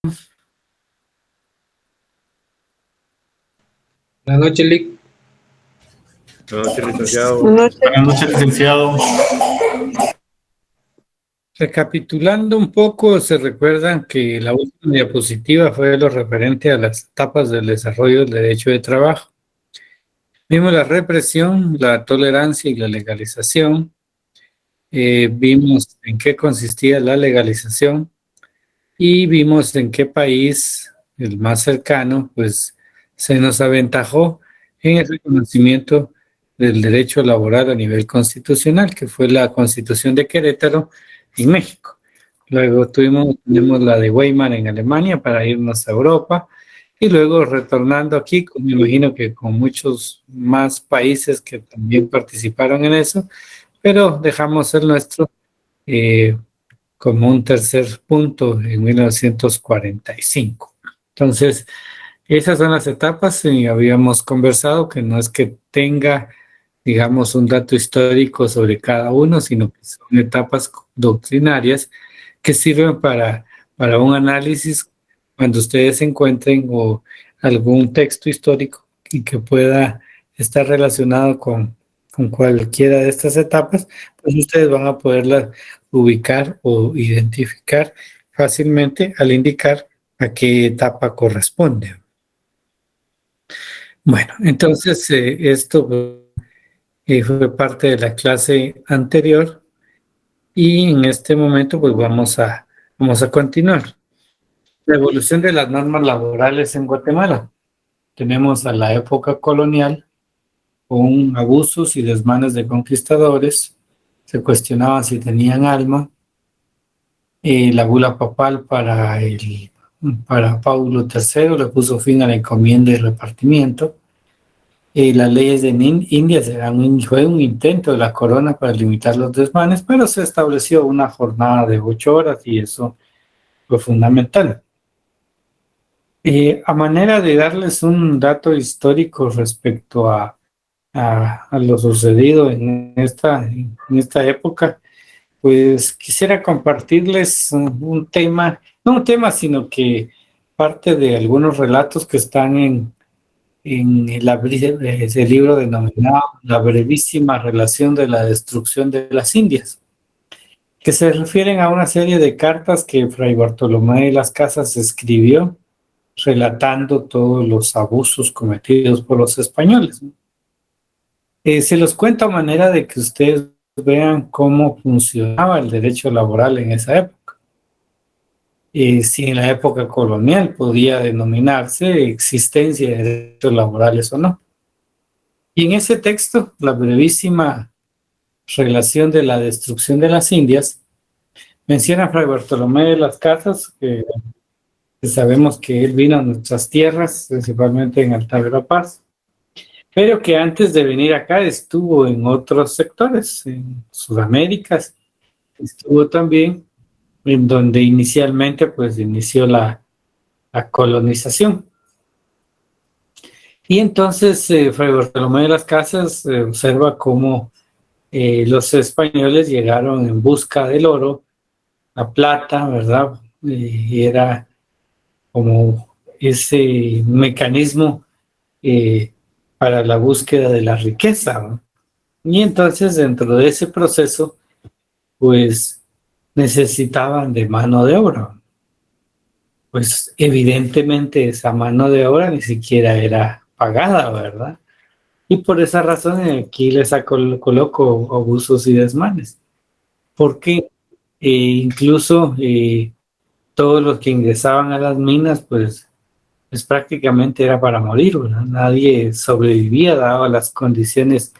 Buenas noches, Lick. Buenas noches, licenciado. Buenas Buenas noches, licenciado. Recapitulando un poco, se recuerdan que la última diapositiva fue lo referente a las etapas del desarrollo del derecho de trabajo. Vimos la represión, la tolerancia y la legalización. Vimos en qué consistía la legalización y vimos en qué país, el más cercano, pues se nos aventajó en el reconocimiento del derecho laboral a nivel constitucional, que fue la Constitución de Querétaro en México. Luego tenemos la de Weimar en Alemania para irnos a Europa y luego retornando aquí, me imagino que con muchos más países que también participaron en eso, pero dejamos el nuestro como un tercer punto en 1945. Entonces, esas son las etapas y habíamos conversado que no es que tenga, digamos, un dato histórico sobre cada uno, sino que son etapas doctrinarias que sirven para un análisis cuando ustedes encuentren o algún texto histórico y que pueda estar relacionado con cualquiera de estas etapas, pues ustedes van a poderlas ubicar o identificar fácilmente al indicar a qué etapa corresponde. Bueno, entonces esto fue parte de la clase anterior y en este momento pues vamos a continuar. La evolución de las normas laborales en Guatemala. Tenemos a la época colonial con abusos y desmanes de conquistadores. Se cuestionaban si tenían alma. La bula papal para Paulo III le puso fin a la encomienda y repartimiento. Las leyes de India fue un intento de la corona para limitar los desmanes, pero se estableció una jornada de 8 horas y eso fue fundamental. A manera de darles un dato histórico respecto a lo sucedido en esta época, pues quisiera compartirles un tema, no un tema, sino que parte de algunos relatos que están en ese libro denominado La brevísima relación de la destrucción de las Indias, que se refieren a una serie de cartas que Fray Bartolomé de las Casas escribió relatando todos los abusos cometidos por los españoles. Se los cuento a manera de que ustedes vean cómo funcionaba el derecho laboral en esa época. Si en la época colonial podía denominarse existencia de derechos laborales o no. Y en ese texto, la brevísima relación de la destrucción de las Indias, menciona a Fray Bartolomé de las Casas, que sabemos que él vino a nuestras tierras, principalmente en Alta Verapaz, pero que antes de venir acá estuvo en otros sectores, en Sudamérica, estuvo también en donde inicialmente pues inició la colonización. Y entonces Fray Bartolomé de las Casas observa cómo los españoles llegaron en busca del oro, la plata, ¿verdad? Y era como ese mecanismo para la búsqueda de la riqueza, ¿no? Y entonces dentro de ese proceso, pues necesitaban de mano de obra. Pues evidentemente esa mano de obra ni siquiera era pagada, ¿verdad? Y por esa razón aquí les coloco abusos y desmanes. Porque incluso todos los que ingresaban a las minas, pues prácticamente era para morir, ¿verdad? Nadie sobrevivía dado las condiciones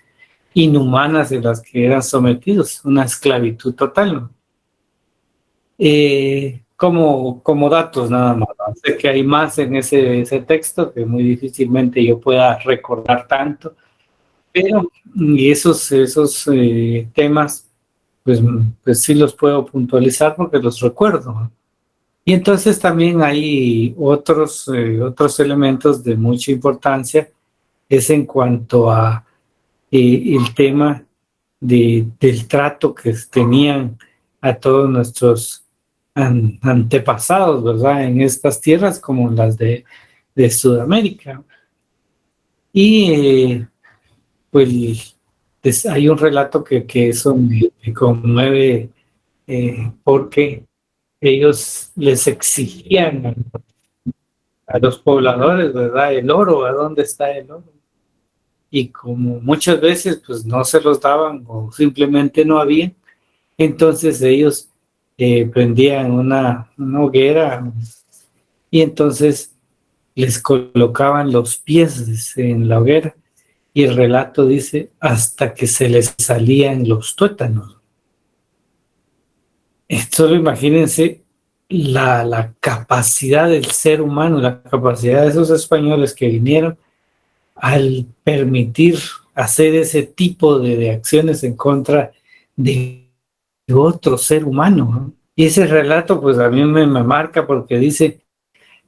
inhumanas en las que eran sometidos, una esclavitud total, ¿no? Como datos nada más, ¿no? Sé que hay más en ese texto que muy difícilmente yo pueda recordar tanto, pero y esos temas, pues sí los puedo puntualizar porque los recuerdo, ¿no? Y entonces también hay otros elementos de mucha importancia, es en cuanto a el tema del trato que tenían a todos nuestros antepasados, ¿verdad? En estas tierras como las de Sudamérica. Y pues hay un relato que eso me conmueve porque ellos les exigían a los pobladores, ¿verdad? El oro, ¿a dónde está el oro? Y como muchas veces pues no se los daban o simplemente no había, entonces ellos prendían una hoguera y entonces les colocaban los pies en la hoguera y el relato dice hasta que se les salían los tuétanos. Solo imagínense la capacidad del ser humano, la capacidad de esos españoles que vinieron al permitir hacer ese tipo de acciones en contra de otro ser humano, ¿no? Y ese relato pues a mí me marca porque dice,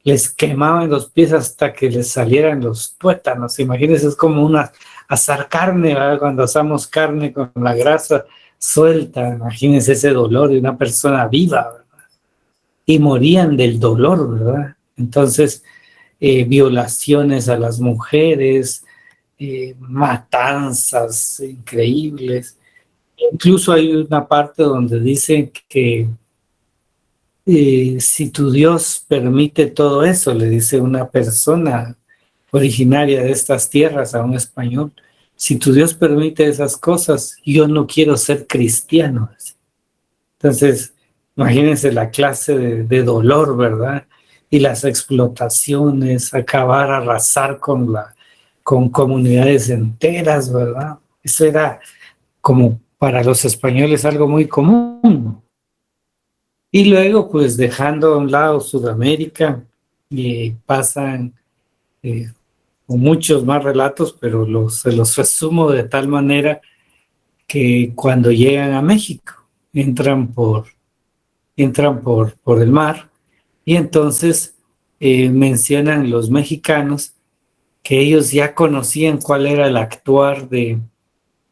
les quemaban los pies hasta que les salieran los tuétanos. Imagínense, es como asar carne, ¿verdad? Cuando asamos carne con la grasa suelta, imagínense ese dolor de una persona viva, ¿verdad? Y morían del dolor, ¿verdad? Entonces, violaciones a las mujeres, matanzas increíbles. Incluso hay una parte donde dice que si tu Dios permite todo eso, le dice una persona originaria de estas tierras a un español, si tu Dios permite esas cosas, yo no quiero ser cristiano. Entonces, imagínense la clase de dolor, ¿verdad? Y las explotaciones, acabar, arrasar con comunidades enteras, ¿verdad? Eso era como para los españoles algo muy común. Y luego, pues dejando a un lado Sudamérica, pasan eh, muchos más relatos, pero se los resumo de tal manera que cuando llegan a México, entran por el mar y entonces mencionan los mexicanos que ellos ya conocían cuál era el actuar de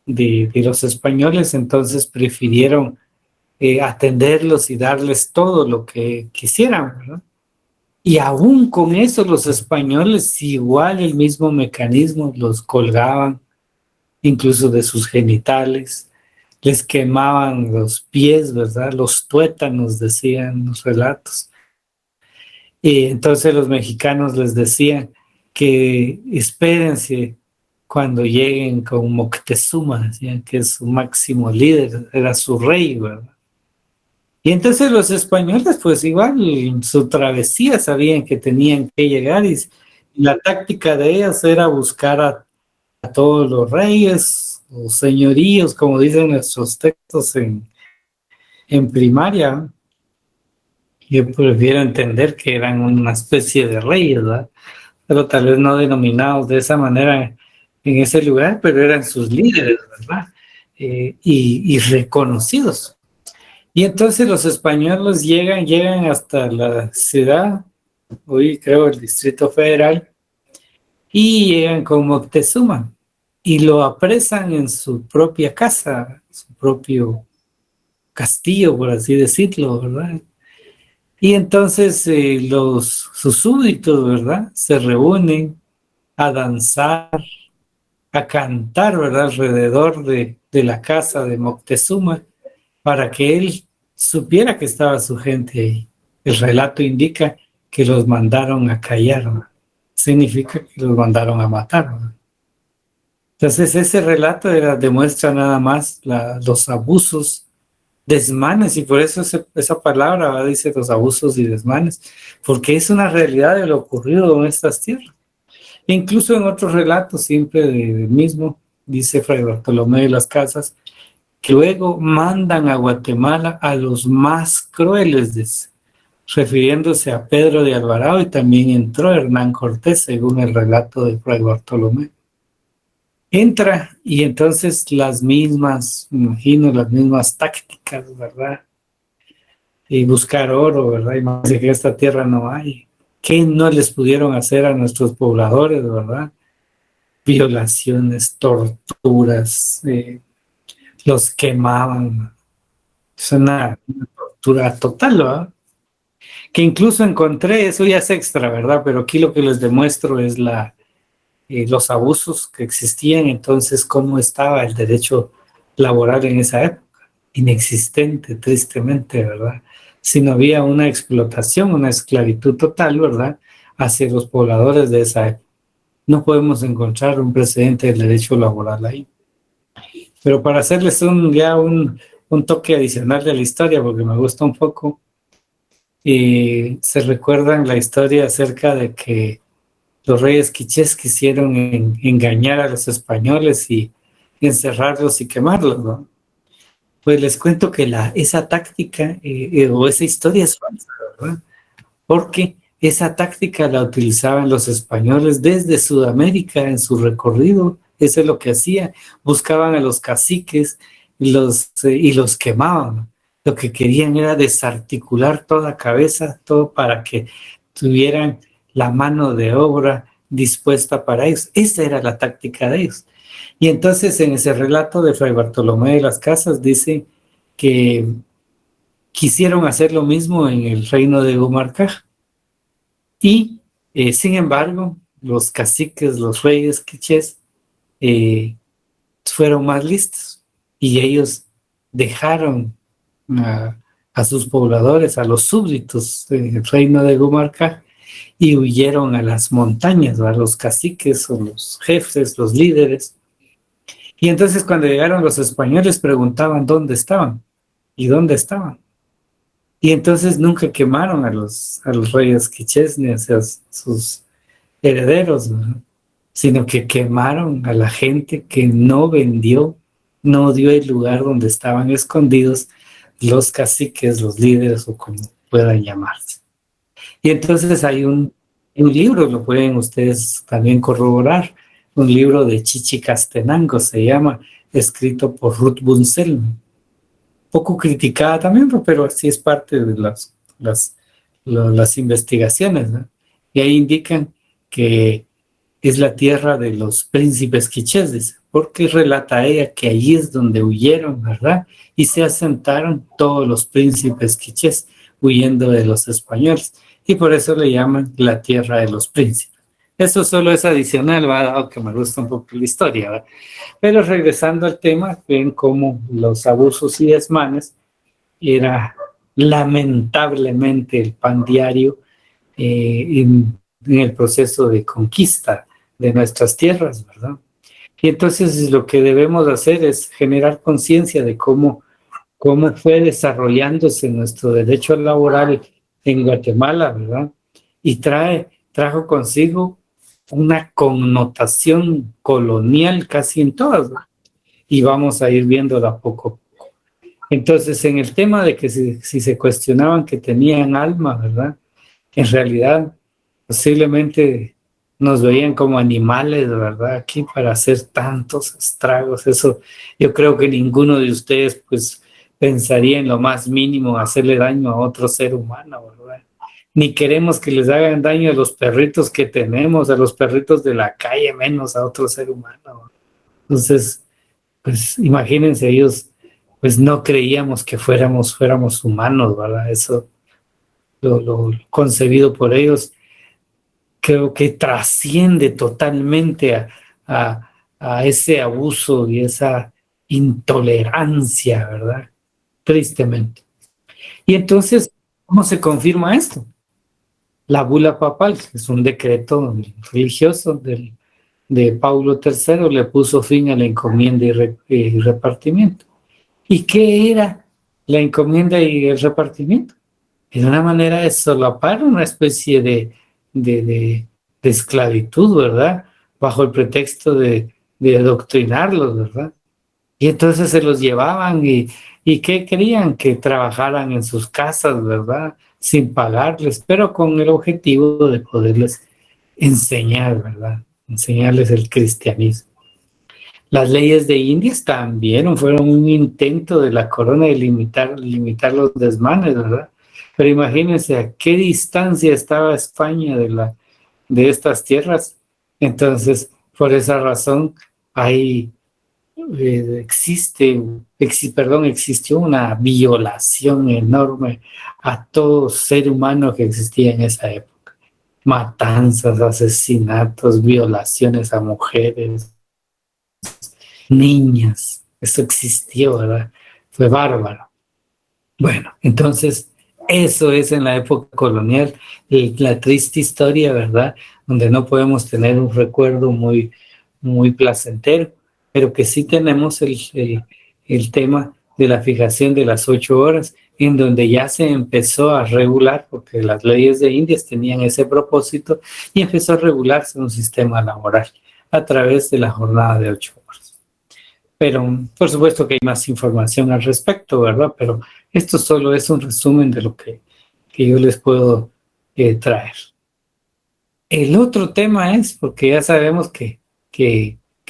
los españoles, entonces prefirieron atenderlos y darles todo lo que quisieran, ¿verdad? Y aún con eso los españoles igual el mismo mecanismo, los colgaban incluso de sus genitales, les quemaban los pies, ¿verdad? Los tuétanos, decían los relatos. Y entonces los mexicanos les decían que espérense cuando lleguen con Moctezuma, decían que es su máximo líder, era su rey, ¿verdad? Y entonces los españoles, pues igual en su travesía sabían que tenían que llegar y la táctica de ellas era buscar a todos los reyes o señoríos, como dicen nuestros textos en primaria. Yo prefiero entender que eran una especie de reyes, ¿verdad? Pero tal vez no denominados de esa manera en ese lugar, pero eran sus líderes, ¿verdad? Y reconocidos. Y entonces los españoles llegan hasta la ciudad, hoy creo el Distrito Federal, y llegan con Moctezuma y lo apresan en su propia casa, su propio castillo, por así decirlo, ¿verdad? Y entonces sus súbditos, ¿verdad? Se reúnen a danzar, a cantar, ¿verdad? Alrededor de la casa de Moctezuma para que él supiera que estaba su gente ahí. El relato indica que los mandaron a callar, ¿no? Significa que los mandaron a matar, ¿no? Entonces ese relato demuestra nada más los abusos, desmanes, y por eso esa palabra, ¿verdad? Dice los abusos y desmanes, porque es una realidad de lo ocurrido en estas tierras. E incluso en otros relatos, siempre del mismo, dice Fray Bartolomé de las Casas, que luego mandan a Guatemala a los más crueles, refiriéndose a Pedro de Alvarado, y también entró Hernán Cortés, según el relato de Fray Bartolomé. Entra y entonces las mismas, me imagino, las mismas tácticas, ¿verdad? Y buscar oro, ¿verdad? Y más de que esta tierra no hay. ¿Qué no les pudieron hacer a nuestros pobladores, ¿verdad? Violaciones, torturas, los quemaban. Es una tortura total, ¿verdad? que incluso encontré, eso ya es extra, ¿verdad? Pero aquí lo que les demuestro es los abusos que existían, entonces cómo estaba el derecho laboral en esa época, inexistente, tristemente, ¿verdad? Si no había una explotación, una esclavitud total, ¿verdad? Hacia los pobladores de esa época. No podemos encontrar un precedente del derecho laboral ahí. Pero para hacerles un toque adicional de la historia, porque me gusta un poco, y se recuerdan la historia acerca de que los reyes quichés quisieron engañar a los españoles y encerrarlos y quemarlos, ¿no? Pues les cuento que esa táctica o esa historia es falsa, ¿verdad? Porque esa táctica la utilizaban los españoles desde Sudamérica en su recorrido. Eso es lo que hacían. Buscaban a los caciques y los quemaban. Lo que querían era desarticular toda cabeza, todo para que tuvieran la mano de obra dispuesta para ellos. Esa era la táctica de ellos. Y entonces en ese relato de Fray Bartolomé de las Casas dice que quisieron hacer lo mismo en el reino de Gumarcaj. Y sin embargo, los caciques, los reyes quichés, fueron más listos y ellos dejaron a sus pobladores, a los súbditos del reino de Gumarcaj, y huyeron a las montañas, a los caciques o los jefes, los líderes. Y entonces cuando llegaron los españoles preguntaban dónde estaban y dónde estaban. Y entonces nunca quemaron a los reyes quichés ni a sus herederos, ¿no? Sino que quemaron a la gente que no vendió, no dio el lugar donde estaban escondidos los caciques, los líderes o como puedan llamarse. Y entonces hay un libro, lo pueden ustedes también corroborar, un libro de Chichicastenango se llama, escrito por Ruth Bunsel, poco criticada también, pero así es parte de las investigaciones, ¿no? Y ahí indican que es la tierra de los príncipes quichés, dice, porque relata ella que allí es donde huyeron, ¿verdad? Y se asentaron todos los príncipes quichés huyendo de los españoles. Y por eso le llaman la tierra de los príncipes. Eso solo es adicional, ¿verdad? Dado que me gusta un poco la historia, ¿verdad? Pero regresando al tema, ven cómo los abusos y desmanes era lamentablemente el pan diario en el proceso de conquista de nuestras tierras, ¿verdad? Y entonces lo que debemos hacer es generar conciencia de cómo fue desarrollándose nuestro derecho laboral en Guatemala, ¿verdad? Y trajo consigo una connotación colonial casi en todas, ¿verdad? Y vamos a ir viéndola poco a poco. Entonces, en el tema de que si se cuestionaban que tenían alma, ¿verdad? En realidad, posiblemente nos veían como animales, ¿verdad? Aquí para hacer tantos estragos. Eso, yo creo que ninguno de ustedes, pues, pensaría en lo más mínimo hacerle daño a otro ser humano, ¿verdad? Ni queremos que les hagan daño a los perritos que tenemos, a los perritos de la calle, menos a otro ser humano, ¿verdad? Entonces, pues imagínense, ellos pues no creíamos que fuéramos humanos, ¿verdad? Eso lo concebido por ellos creo que trasciende totalmente a ese abuso y esa intolerancia, ¿verdad? Tristemente. Y entonces, ¿cómo se confirma esto? La bula papal, que es un decreto religioso de Paulo III, le puso fin a la encomienda y repartimiento. ¿Y qué era la encomienda y el repartimiento? Era una manera de solapar una especie de esclavitud, ¿verdad? Bajo el pretexto de adoctrinarlos, ¿verdad? Y entonces se los llevaban y ¿qué querían? Que trabajaran en sus casas, ¿verdad? Sin pagarles, pero con el objetivo de poderles enseñar, ¿verdad? Enseñarles el cristianismo. Las leyes de Indias también fueron un intento de la corona de limitar los desmanes, ¿verdad? Pero imagínense a qué distancia estaba España de estas tierras. Entonces, por esa razón, hay existió una violación enorme a todo ser humano que existía en esa época. Matanzas, asesinatos, violaciones a mujeres, niñas. Eso existió, ¿verdad? Fue bárbaro. Bueno, entonces eso es en la época colonial, la triste historia, ¿verdad? Donde no podemos tener un recuerdo muy placentero, pero que sí tenemos el tema de la fijación de las 8 horas, en donde ya se empezó a regular, porque las leyes de Indias tenían ese propósito, y empezó a regularse un sistema laboral a través de la jornada de 8 horas. Pero por supuesto que hay más información al respecto, ¿verdad? Pero esto solo es un resumen de lo que yo les puedo traer. El otro tema es, porque ya sabemos que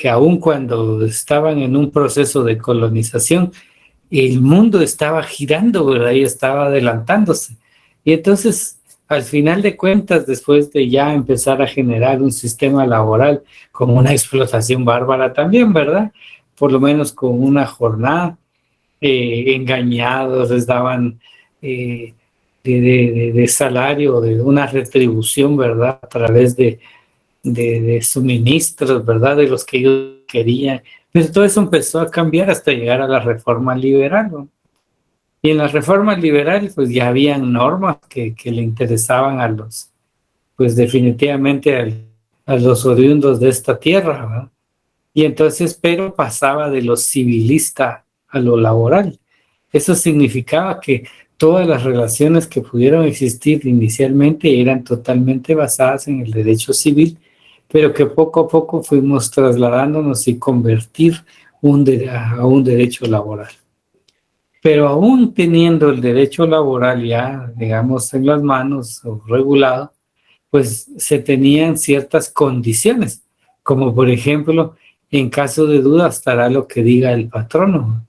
aun cuando estaban en un proceso de colonización, el mundo estaba girando, ¿verdad? Y estaba adelantándose. Y entonces, al final de cuentas, después de ya empezar a generar un sistema laboral con una explotación bárbara también, ¿verdad? Por lo menos con una jornada, engañados, les daban de salario, de una retribución, ¿verdad? A través de suministros, ¿verdad? De los que ellos querían. Pero todo eso empezó a cambiar hasta llegar a la reforma liberal, ¿no? Y en la reforma liberal, pues ya habían normas que le interesaban pues definitivamente a los oriundos de esta tierra, ¿verdad? Y entonces, pero pasaba de lo civilista a lo laboral. Eso significaba que todas las relaciones que pudieron existir inicialmente eran totalmente basadas en el derecho civil, pero que poco a poco fuimos trasladándonos y convertir a un derecho laboral. Pero aún teniendo el derecho laboral ya, digamos, en las manos o regulado, pues se tenían ciertas condiciones, como por ejemplo, en caso de duda estará lo que diga el patrono.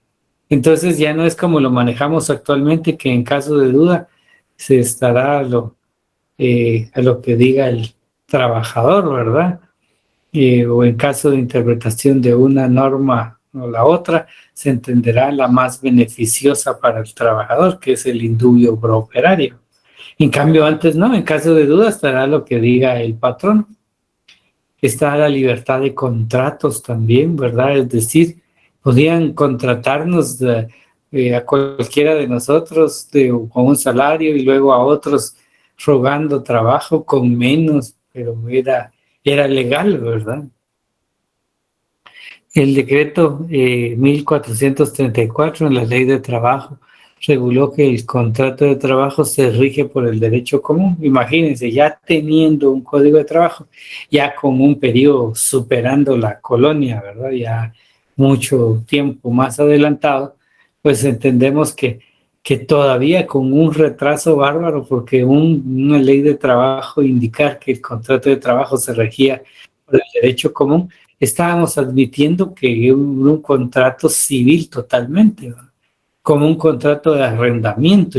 Entonces ya no es como lo manejamos actualmente, que en caso de duda se estará a lo que diga el trabajador, ¿verdad? O en caso de interpretación de una norma o la otra, se entenderá la más beneficiosa para el trabajador, que es el indubio operario. En cambio, antes no, en caso de duda estará lo que diga el patrón. Está la libertad de contratos también, ¿verdad? Es decir, podían contratarnos a cualquiera de nosotros con un salario y luego a otros rogando trabajo con menos, pero era legal, ¿verdad? El decreto 1434 en la ley de trabajo reguló que el contrato de trabajo se rige por el derecho común. Imagínense, ya teniendo un código de trabajo, ya con un periodo superando la colonia, ¿verdad? Ya mucho tiempo más adelantado, pues entendemos que todavía con un retraso bárbaro, porque una ley de trabajo indicar que el contrato de trabajo se regía por el derecho común, estábamos admitiendo que un contrato civil totalmente, ¿no? Como un contrato de arrendamiento.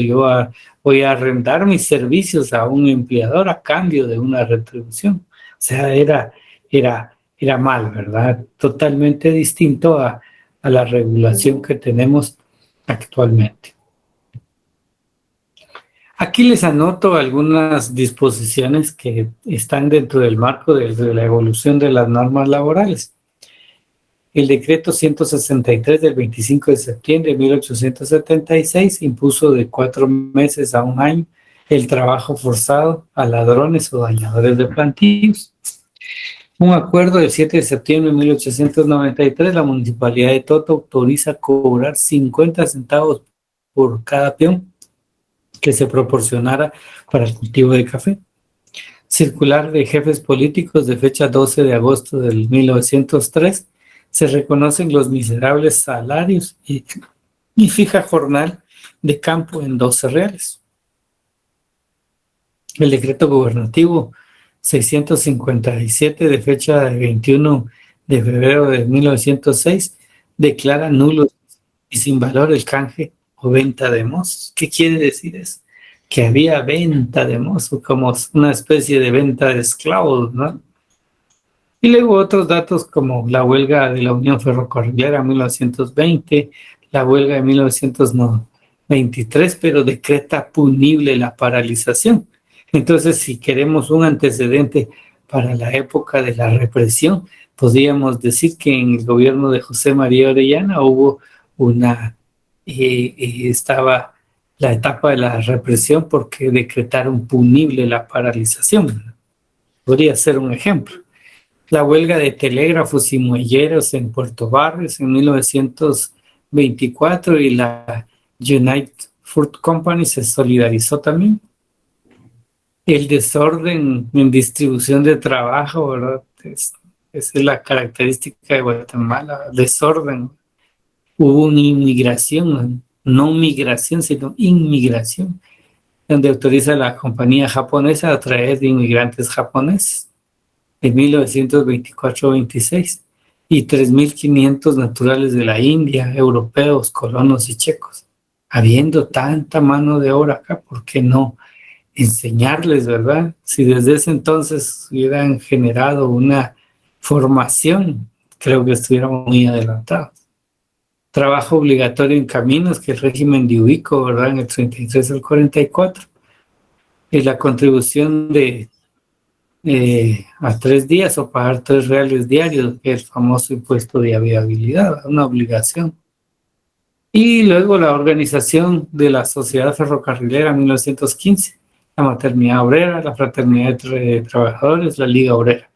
Voy a arrendar mis servicios a un empleador a cambio de una retribución. O sea, era mal, ¿verdad? Totalmente distinto a la regulación que tenemos actualmente. Aquí les anoto algunas disposiciones que están dentro del marco de la evolución de las normas laborales. El decreto 163 del 25 de septiembre de 1876 impuso de 4 meses a un año el trabajo forzado a ladrones o dañadores de plantíos. Un acuerdo del 7 de septiembre de 1893, la Municipalidad de Toto autoriza cobrar 50 centavos por cada peón que se proporcionara para el cultivo de café. Circular de jefes políticos de fecha 12 de agosto del 1903, se reconocen los miserables salarios y fija jornal de campo en 12 reales. El decreto gubernativo 657 de fecha 21 de febrero de 1906 declara nulo y sin valor el canje o venta de mozos. ¿Qué quiere decir eso? Que había venta de mozos, como una especie de venta de esclavos, ¿no? Y luego otros datos como la huelga de la Unión Ferrocarrilera en 1920, la huelga de 1923, pero decreta punible la paralización. Entonces, si queremos un antecedente para la época de la represión, podríamos decir que en el gobierno de José María Orellana hubo estaba la etapa de la represión porque decretaron punible la paralización. Podría ser un ejemplo. La huelga de telégrafos y muelleros en Puerto Barrios en 1924 y la United Fruit Company se solidarizó también. El desorden en distribución de trabajo, ¿verdad? Esa es la característica de Guatemala, desorden. Hubo una inmigración, no migración, sino inmigración, donde autoriza a la compañía japonesa a traer inmigrantes japoneses en 1924-26 y 3.500 naturales de la India, europeos, colonos y checos. Habiendo tanta mano de obra acá, ¿por qué no enseñarles, verdad? Si desde ese entonces hubieran generado una formación, creo que estuviéramos muy adelantados. Trabajo obligatorio en caminos, que el régimen de Ubico, ¿verdad? En el 33 al 44. Y la contribución de a 3 días o pagar 3 reales diarios, el famoso impuesto de habitabilidad, una obligación. Y luego la organización de la Sociedad Ferrocarrilera en 1915, la Maternidad Obrera, la Fraternidad de Trabajadores, la Liga Obrera.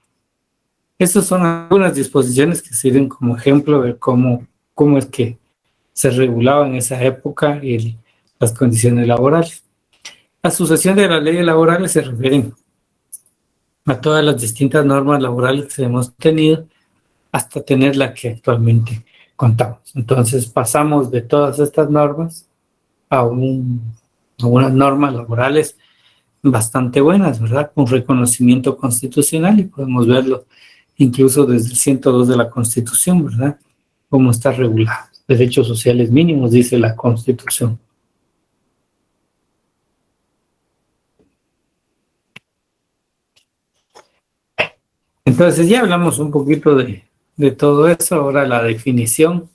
Estas son algunas disposiciones que sirven como ejemplo de cómo es que se regulaba en esa época las condiciones laborales. La sucesión de las leyes laborales se refieren a todas las distintas normas laborales que hemos tenido hasta tener la que actualmente contamos. Entonces pasamos de todas estas normas a unas normas laborales bastante buenas, ¿verdad? Con reconocimiento constitucional, y podemos verlo incluso desde el 102 de la Constitución, ¿verdad? Cómo está regulado. Derechos sociales mínimos, dice la Constitución. Entonces ya hablamos un poquito de todo eso. Ahora la definición.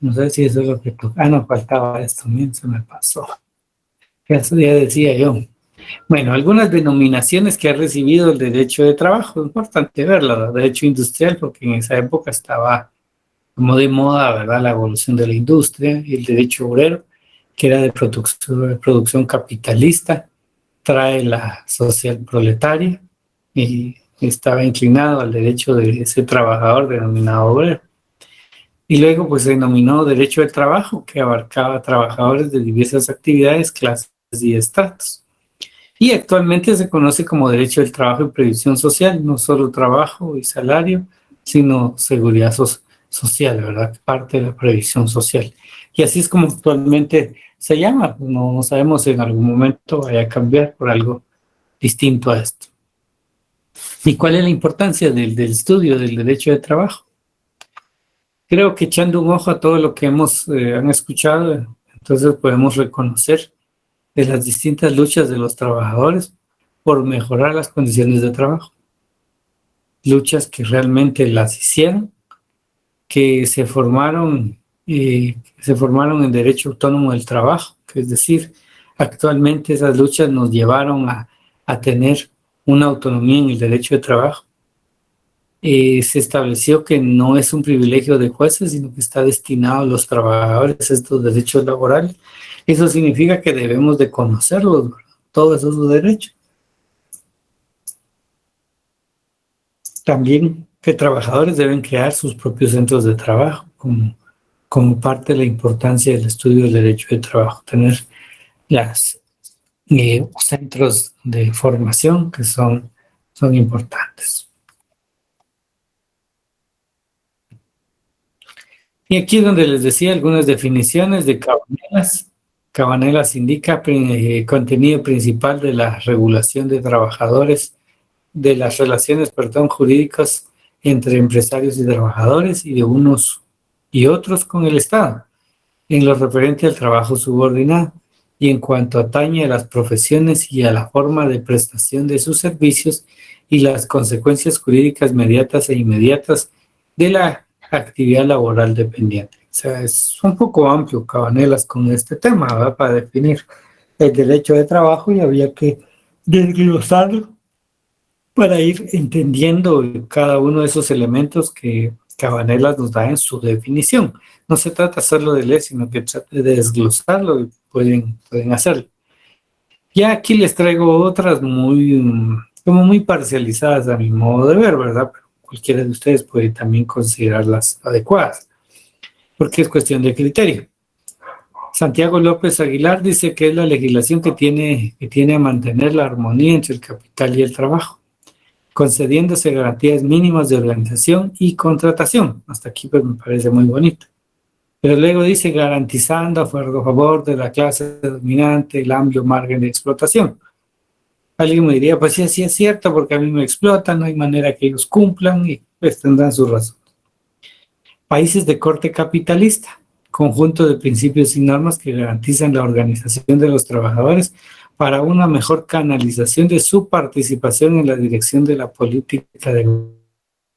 No sé si eso es lo que toca. No, faltaba esto, también se me pasó. Eso ya decía yo. Bueno, algunas denominaciones que ha recibido el derecho de trabajo. Es importante verlo, el derecho industrial, porque en esa época estaba como de moda, ¿verdad? La evolución de la industria, y el derecho obrero, que era de producción capitalista, trae la social proletaria y estaba inclinado al derecho de ese trabajador denominado obrero. Y luego pues se denominó derecho del trabajo, que abarcaba trabajadores de diversas actividades, clases y estratos. Y actualmente se conoce como derecho del trabajo y previsión social, no solo trabajo y salario, sino seguridad social, ¿verdad? Parte de la previsión social. Y así es como actualmente se llama. No sabemos si en algún momento vaya a cambiar por algo distinto a esto. ¿Y cuál es la importancia del estudio del derecho de trabajo? Creo que echando un ojo a todo lo que han escuchado, entonces podemos reconocer de las distintas luchas de los trabajadores por mejorar las condiciones de trabajo. Luchas que realmente las hicieron, que se formaron en derecho autónomo del trabajo, que es decir, actualmente esas luchas nos llevaron a tener una autonomía en el derecho de trabajo. Se estableció que no es un privilegio de jueces, sino que está destinado a los trabajadores estos derechos laborales. Eso significa que debemos de conocerlos, ¿verdad? Todos esos derechos. También que trabajadores deben crear sus propios centros de trabajo, como parte de la importancia del estudio del derecho de trabajo, tener los centros de formación que son importantes. Y aquí es donde les decía algunas definiciones de Cabanelas. Cabanelas indica contenido principal de la regulación de trabajadores, de las relaciones, jurídicas entre empresarios y trabajadores y de unos y otros con el Estado, en lo referente al trabajo subordinado. y en cuanto atañe a las profesiones y a la forma de prestación de sus servicios y las consecuencias jurídicas mediatas e inmediatas de la actividad laboral dependiente. O sea, es un poco amplio, Cabanelas, con este tema, ¿verdad? Para definir el derecho de trabajo y había que desglosarlo para ir entendiendo cada uno de esos elementos que Cabanelas nos da en su definición. No se trata solo de leer, sino que trata de desglosarlo y pueden hacerlo. Ya aquí les traigo otras como muy parcializadas a mi modo de ver, ¿verdad? Pero cualquiera de ustedes puede también considerarlas adecuadas, porque es cuestión de criterio. Santiago López Aguilar dice que es la legislación que tiene a mantener la armonía entre el capital y el trabajo, concediéndose garantías mínimas de organización y contratación. Hasta aquí pues me parece muy bonito. Pero luego dice garantizando a favor de la clase dominante el amplio margen de explotación. Alguien me diría, pues sí, sí es cierto, porque a mí me explotan, no hay manera que ellos cumplan y pues tendrán su razón. Países de corte capitalista, conjunto de principios y normas que garantizan la organización de los trabajadores para una mejor canalización de su participación en la dirección de la política de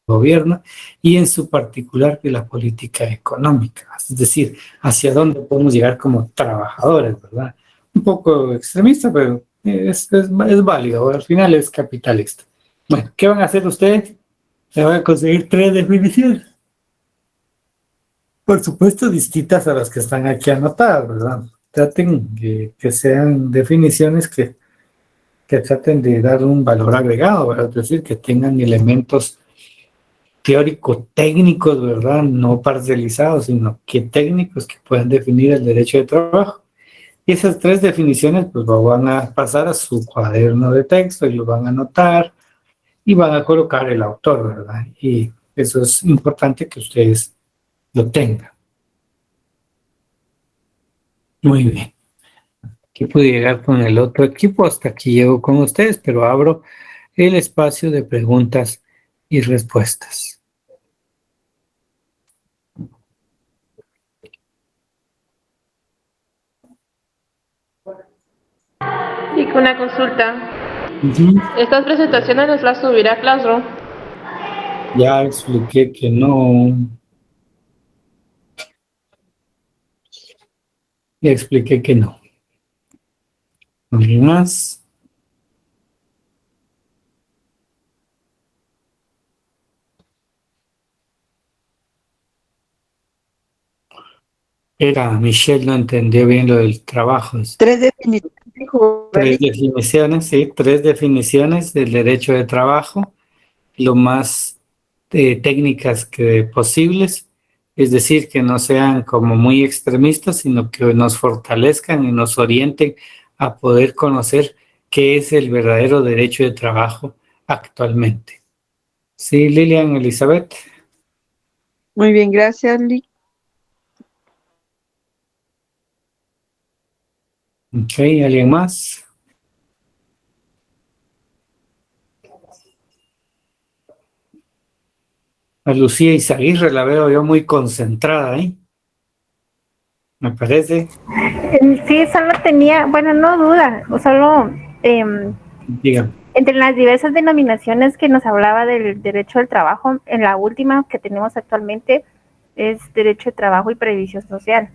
gobierno y en su particular de la política económica, es decir, hacia dónde podemos llegar como trabajadores, ¿verdad? Un poco extremista, pero es válido, al final es capitalista. Bueno, ¿qué van a hacer ustedes? Se van a conseguir 3 definiciones. Por supuesto, distintas a las que están aquí anotadas, ¿verdad? Traten que sean definiciones que traten de dar un valor agregado, ¿verdad? Es decir, que tengan elementos teórico-técnicos, ¿verdad? No parcializados, sino que técnicos que puedan definir el derecho de trabajo. Y esas 3 definiciones, pues lo van a pasar a su cuaderno de texto y lo van a anotar y van a colocar el autor, ¿verdad? Y eso es importante que ustedes lo tengan. Muy bien. Aquí pude llegar con el otro equipo, hasta aquí llego con ustedes, pero abro el espacio de preguntas y respuestas. Y con una consulta. Estas presentaciones nos las subirá a Classroom. Ya expliqué que no. Ya expliqué que no. ¿Alguien más? Michelle no entendió bien lo del trabajo. 3 definiciones. 3 definiciones, sí, 3 definiciones del derecho de trabajo, lo más técnicas que posibles, es decir, que no sean como muy extremistas, sino que nos fortalezcan y nos orienten a poder conocer qué es el verdadero derecho de trabajo actualmente. Sí, Lilian Elizabeth. Muy bien, gracias, Lee. Ok, ¿alguien más? A Lucía Izaguirre la veo yo muy concentrada ahí. Me parece. Sí, solo tenía, bueno, no duda, o solo Dígame. entre las diversas denominaciones que nos hablaba del derecho del trabajo, en la última que tenemos actualmente es derecho de trabajo y previsión social.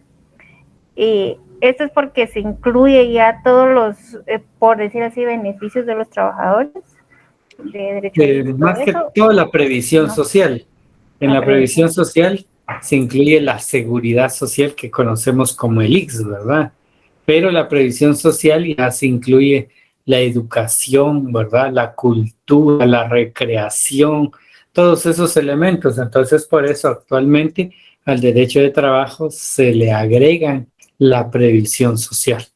Y esto es porque se incluye ya todos los, por decir así, beneficios de los trabajadores, de derecho Más que todo la previsión social. En la previsión social se incluye la seguridad social que conocemos como el ICS, ¿verdad? Pero la previsión social ya se incluye la educación, ¿verdad? La cultura, la recreación, todos esos elementos. Entonces, por eso actualmente al derecho de trabajo se le agregan la previsión social.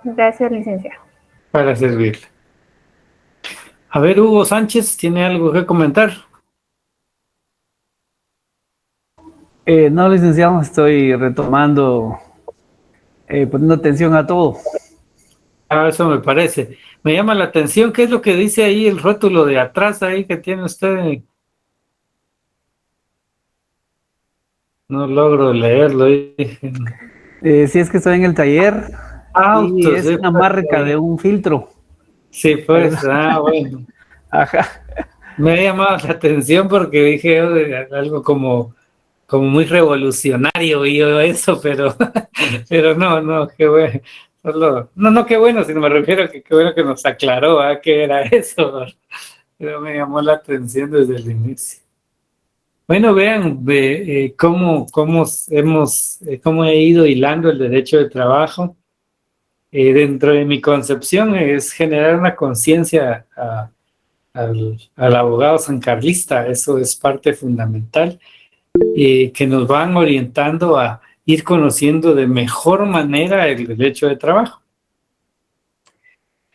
Gracias, licenciado. Para servirle. A ver, Hugo Sánchez, ¿tiene algo que comentar? No, licenciado, estoy retomando, poniendo atención a todo. Eso me parece. Me llama la atención, ¿qué es lo que dice ahí el rótulo de atrás ahí que tiene usted? No logro leerlo. Sí, es que estoy en el taller y Autos, es una marca de un filtro. sí, pues, bueno. Ajá. Me ha llamado la atención porque dije algo como muy revolucionario y yo eso, pero no, qué bueno. No, qué bueno, sino me refiero a que qué bueno que nos aclaró qué era eso, pero me llamó la atención desde el inicio. Bueno, vean cómo he ido hilando el derecho de trabajo. Dentro de mi concepción es generar una conciencia al abogado sancarlista, eso es parte fundamental, que nos van orientando a ir conociendo de mejor manera el derecho de trabajo.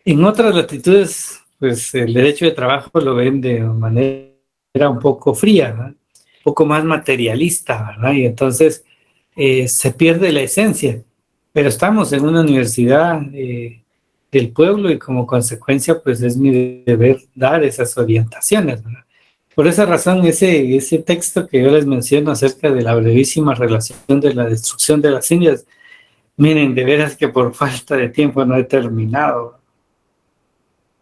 En otras latitudes, pues el derecho de trabajo lo ven de manera un poco fría, ¿no? Un poco más materialista, ¿verdad? Y entonces se pierde la esencia. Pero estamos en una universidad del pueblo y como consecuencia, pues es mi deber dar esas orientaciones, ¿verdad? Por esa razón, ese texto que yo les menciono acerca de la brevísima relación de la destrucción de las Indias, miren, de veras que por falta de tiempo no he terminado,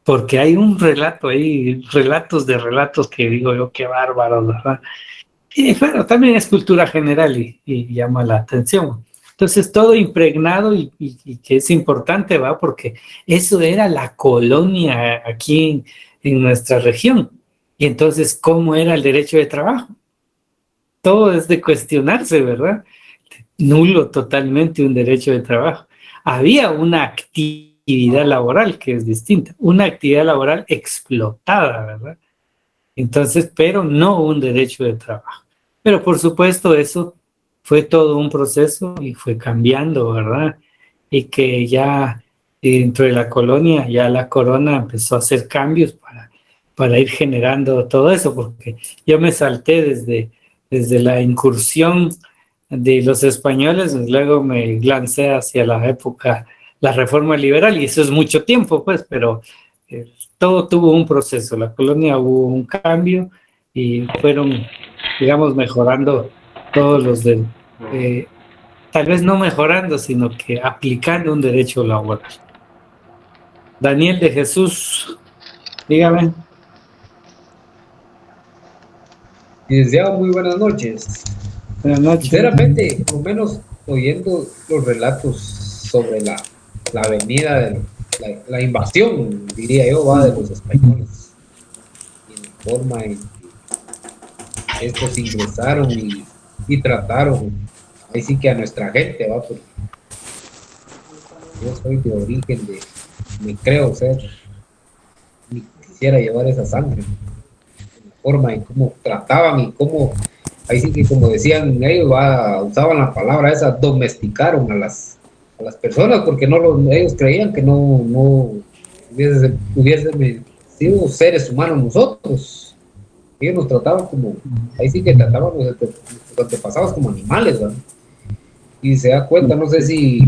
porque hay un relato ahí, relatos que digo yo, qué bárbaro, ¿verdad? Y bueno, también es cultura general y llama la atención. Entonces, todo impregnado y que es importante, ¿va? Porque eso era la colonia aquí en nuestra región. Y entonces, ¿cómo era el derecho de trabajo? Todo es de cuestionarse, ¿verdad? Nulo totalmente un derecho de trabajo. Había una actividad laboral que es distinta, una actividad laboral explotada, ¿verdad? Entonces, pero no un derecho de trabajo. Pero por supuesto eso fue todo un proceso y fue cambiando, ¿verdad? Y que ya dentro de la colonia, ya la corona empezó a hacer cambios para ir generando todo eso, porque yo me salté desde la incursión de los españoles, luego me lancé hacia la época, la reforma liberal, y eso es mucho tiempo, pues, pero todo tuvo un proceso, la colonia hubo un cambio y fueron, digamos, mejorando todos los tal vez no mejorando, sino que aplicando un derecho laboral. Daniel de Jesús, dígame. Licenciado, muy buenas noches. Buenas noches. Sinceramente, por lo menos oyendo los relatos sobre la venida de la invasión, diría yo, va de los españoles, y la forma en que estos ingresaron y trataron, ahí sí que a nuestra gente, va, porque yo soy de origen me creo ser, ni quisiera llevar esa sangre, la forma en cómo trataban y cómo, ahí sí que como decían ellos, usaban la palabra esa, domesticaron a las personas, porque ellos creían que no hubiesen sido seres humanos nosotros. Ellos nos trataban como, ahí sí que trataban a nuestros antepasados como animales, ¿verdad? Y se da cuenta, no sé si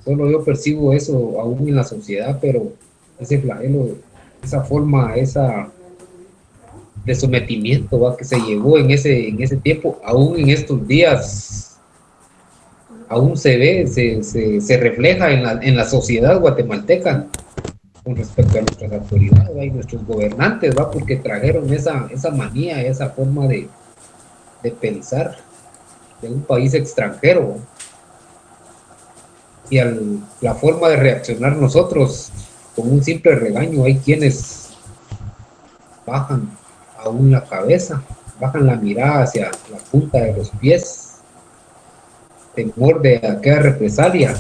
solo yo percibo eso aún en la sociedad, pero ese flagelo, esa forma, esa de sometimiento, ¿va? Que se llevó en ese tiempo, aún en estos días, aún se ve, se refleja en la sociedad guatemalteca con respecto a nuestras autoridades, ¿va? Y nuestros gobernantes, ¿va? Porque trajeron esa manía, esa forma de pensar de un país extranjero, ¿va? Y la forma de reaccionar nosotros con un simple regaño, hay quienes bajan aún la cabeza, bajan la mirada hacia la punta de los pies, temor de aquella represalia,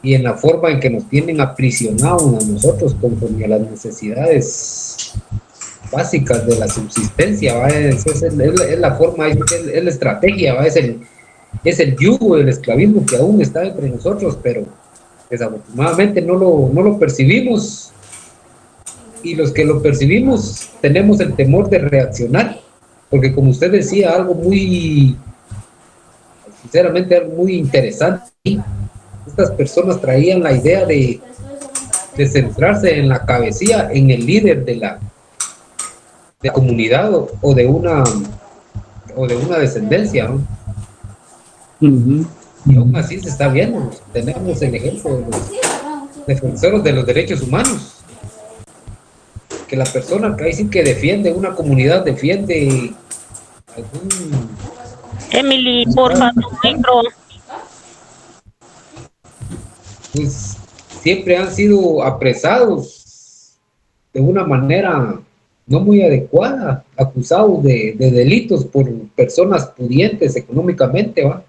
y en la forma en que nos tienen aprisionados a nosotros conforme a las necesidades básicas de la subsistencia, ¿va? Es la forma, es la estrategia, ¿va? Es el yugo del esclavismo que aún está entre nosotros, pero desafortunadamente no lo percibimos, y los que lo percibimos tenemos el temor de reaccionar, porque como usted decía, algo muy, sinceramente, algo muy interesante, estas personas traían la idea de centrarse en la cabecilla, en el líder de la comunidad o de una descendencia, ¿no? Y aún así se está viendo. Tenemos el ejemplo de los defensores de los derechos humanos. Que la persona que ahí sí que defiende una comunidad, defiende algún... Emily, porfa, tu micro. Pues siempre han sido apresados de una manera no muy adecuada, acusados de delitos por personas pudientes económicamente, ¿va?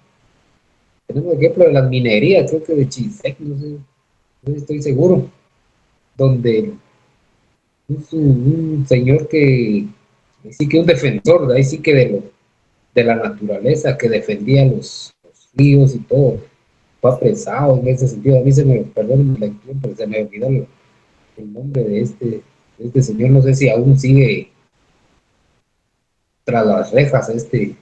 Tenemos el ejemplo de las minerías, creo que de Chisec, no estoy seguro, donde un señor que sí que un defensor, de ahí sí que de la naturaleza, que defendía los ríos y todo, fue apresado en ese sentido. A mí se me, perdón la lectura, pero se me olvidó el nombre de este señor, no sé si aún sigue tras las rejas este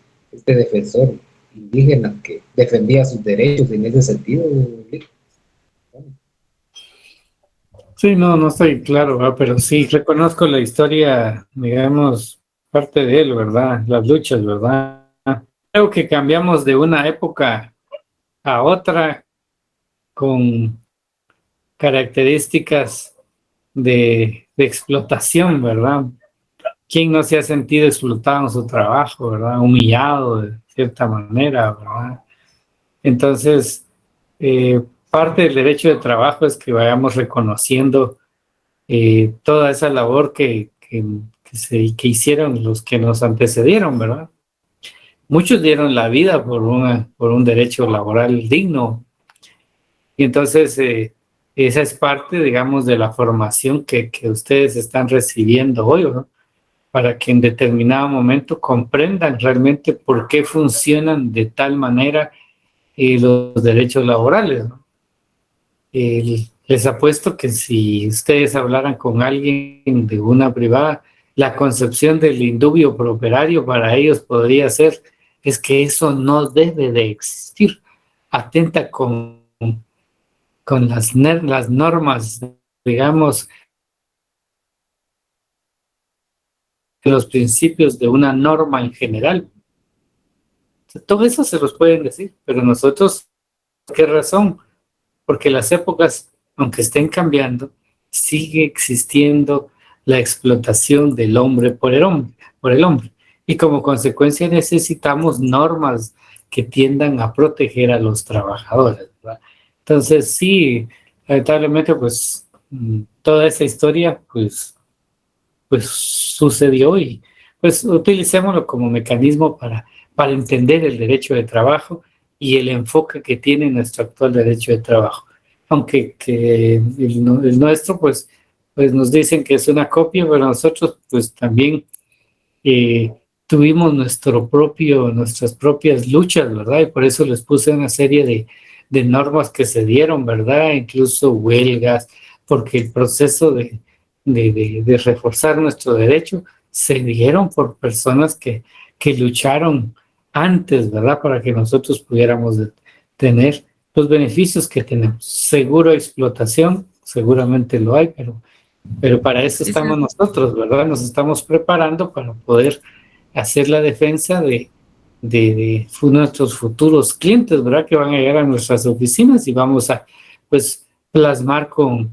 defensor indígena que defendía sus derechos en ese sentido. Sí, no estoy claro, ¿verdad? Pero sí reconozco la historia, digamos, parte de él, ¿verdad? Las luchas, ¿verdad? Creo que cambiamos de una época a otra con características de explotación, ¿verdad? ¿Quién no se ha sentido explotado en su trabajo, ¿verdad? Humillado de cierta manera, ¿verdad? Entonces, parte del derecho de trabajo es que vayamos reconociendo toda esa labor que hicieron los que nos antecedieron, ¿verdad? Muchos dieron la vida por un derecho laboral digno. Y entonces, esa es parte, digamos, de la formación que ustedes están recibiendo hoy, ¿no? Para que en determinado momento comprendan realmente por qué funcionan de tal manera los derechos laborales, ¿no? Les apuesto que si ustedes hablaran con alguien de una privada, la concepción del indubio pro operario para ellos podría ser, es que eso no debe de existir, atenta con las normas, digamos, los principios de una norma en general. Todo eso se los pueden decir, pero nosotros, ¿qué razón? Porque las épocas, aunque estén cambiando, sigue existiendo la explotación del hombre por el hombre. Y como consecuencia necesitamos normas que tiendan a proteger a los trabajadores, ¿verdad? Entonces, sí, lamentablemente, pues, toda esa historia, pues sucedió y pues utilicémoslo como mecanismo para entender el derecho de trabajo y el enfoque que tiene nuestro actual derecho de trabajo. Aunque que el nuestro, pues nos dicen que es una copia, pero nosotros pues también tuvimos nuestras propias luchas, ¿verdad? Y por eso les puse una serie de normas que se dieron, ¿verdad? Incluso huelgas, porque el proceso de reforzar nuestro derecho se dieron por personas que lucharon antes, ¿verdad? Para que nosotros pudiéramos tener los beneficios que tenemos. Seguro explotación, seguramente lo hay, pero para eso estamos nosotros, ¿verdad? Nos estamos preparando para poder hacer la defensa de nuestros futuros clientes, ¿verdad? Que van a llegar a nuestras oficinas y vamos a, pues, plasmar con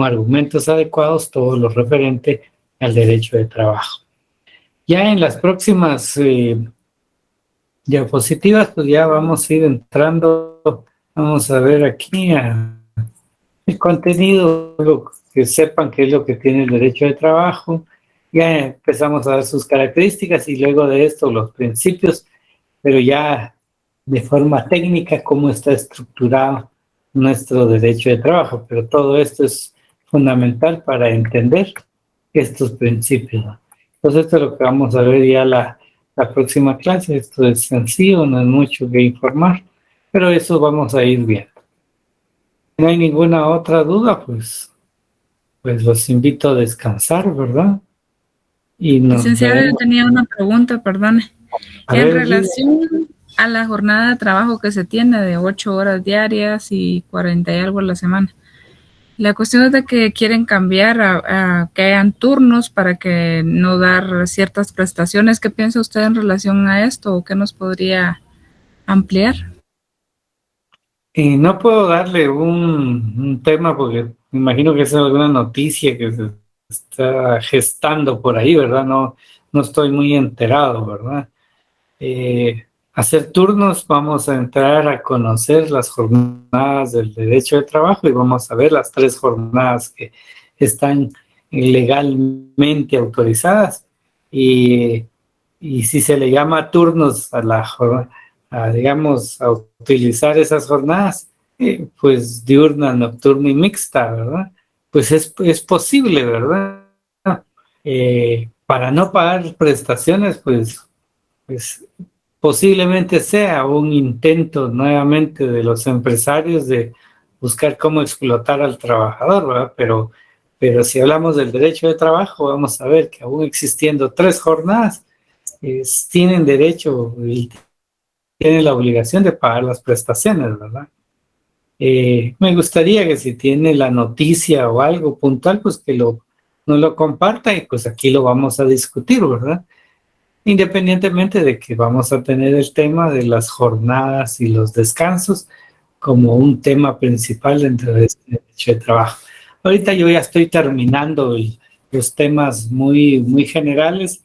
argumentos adecuados todo lo referente al derecho de trabajo. Ya en las próximas diapositivas, pues ya vamos a ir entrando, vamos a ver aquí el contenido, que sepan qué es lo que tiene el derecho de trabajo. Ya empezamos a ver sus características y luego de esto los principios, pero ya de forma técnica cómo está estructurado nuestro derecho de trabajo. Pero todo esto es fundamental para entender estos principios, ¿no? Entonces esto es lo que vamos a ver ya la próxima clase. Esto es sencillo, no es mucho que informar, pero eso vamos a ir viendo. Si no hay ninguna otra duda, pues los invito a descansar, ¿verdad? Y Licenciado, yo tenía una pregunta, perdone. En relación a la jornada de trabajo que se tiene de 8 horas diarias y 40 y algo a la semana, la cuestión es de que quieren cambiar a que hayan turnos para que no dar ciertas prestaciones. ¿Qué piensa usted en relación a esto o qué nos podría ampliar? Y no puedo darle un tema porque me imagino que es alguna noticia que se está gestando por ahí, ¿verdad? No estoy muy enterado, ¿verdad? Hacer turnos, vamos a entrar a conocer las jornadas del derecho de trabajo y vamos a ver las 3 jornadas que están legalmente autorizadas y si se le llama turnos a la jornada, digamos, a utilizar esas jornadas, pues diurna, nocturna y mixta, ¿verdad? Pues es posible, ¿verdad? Para no pagar prestaciones, pues posiblemente sea un intento nuevamente de los empresarios de buscar cómo explotar al trabajador, ¿verdad? Pero si hablamos del derecho de trabajo, vamos a ver que aún existiendo 3 jornadas, tienen derecho y tienen la obligación de pagar las prestaciones, ¿verdad? Me gustaría que si tiene la noticia o algo puntual, pues que nos lo comparta y pues aquí lo vamos a discutir, ¿verdad? Independientemente de que vamos a tener el tema de las jornadas y los descansos como un tema principal dentro de este derecho de trabajo. Ahorita yo ya estoy terminando los temas muy, muy generales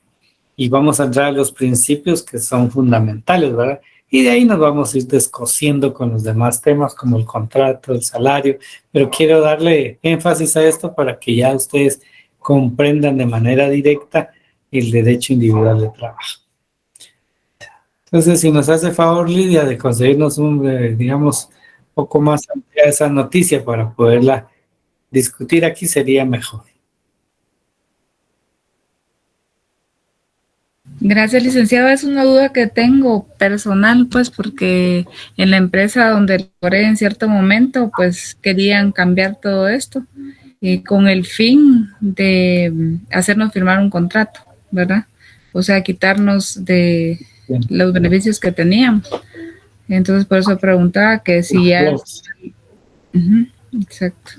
y vamos a entrar a los principios que son fundamentales, ¿verdad? Y de ahí nos vamos a ir descosiendo con los demás temas como el contrato, el salario, pero quiero darle énfasis a esto para que ya ustedes comprendan de manera directa el derecho individual de trabajo. Entonces, si nos hace favor, Lidia, de conseguirnos digamos, poco más amplia esa noticia para poderla discutir aquí, sería mejor. Gracias, licenciado. Es una duda que tengo personal, pues, porque en la empresa donde laboré en cierto momento, pues, querían cambiar todo esto con el fin de hacernos firmar un contrato, ¿verdad? O sea, quitarnos de los beneficios que teníamos. Entonces, por eso preguntaba que si ya... Exacto.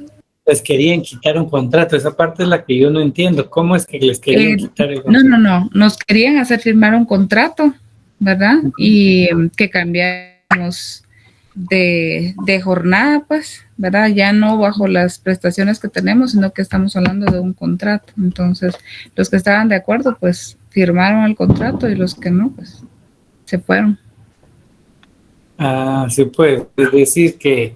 Les querían quitar un contrato, esa parte es la que yo no entiendo. ¿Cómo es que les querían quitar el contrato? No, nos querían hacer firmar un contrato, ¿verdad? Y que cambiáramos de jornada, pues, ¿verdad? Ya no bajo las prestaciones que tenemos, sino que estamos hablando de un contrato. Entonces, los que estaban de acuerdo, pues, firmaron el contrato y los que no, pues, se fueron. Sí, pues, es decir que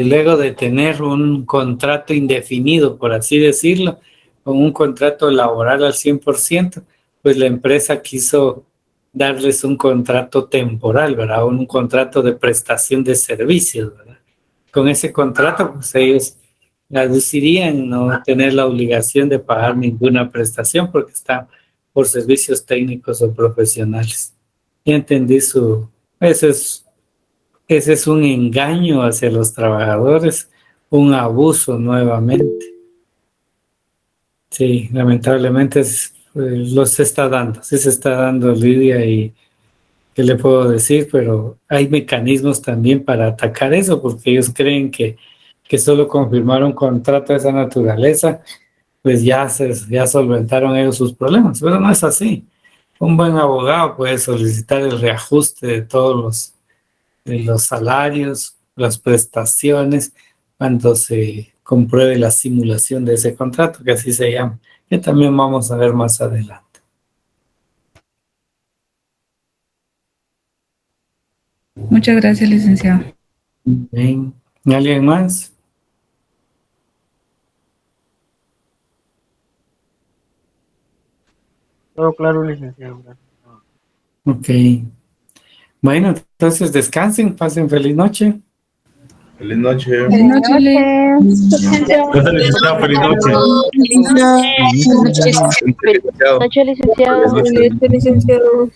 luego de tener un contrato indefinido, por así decirlo, con un contrato laboral al 100%, pues la empresa quiso darles un contrato temporal, ¿verdad? Un contrato de prestación de servicios, ¿verdad? Con ese contrato, pues ellos aducirían no tener la obligación de pagar ninguna prestación porque está por servicios técnicos o profesionales. Ya entendí ese es un engaño hacia los trabajadores, un abuso nuevamente. Sí, lamentablemente se está dando, sí se está dando, Lidia, y ¿qué le puedo decir? Pero hay mecanismos también para atacar eso, porque ellos creen que solo confirmar un contrato de esa naturaleza, pues ya solventaron ellos sus problemas, pero no es así. Un buen abogado puede solicitar el reajuste de todos los salarios, las prestaciones, cuando se compruebe la simulación de ese contrato, que así se llama, que también vamos a ver más adelante. Muchas gracias, licenciado. Bien. ¿Alguien más? Todo claro, licenciado. Ok. Bueno, entonces descansen, pasen feliz noche. Feliz noche. Feliz noche, Feliz noche. Feliz noche, licenciado. Feliz noche. Feliz noche, licenciado.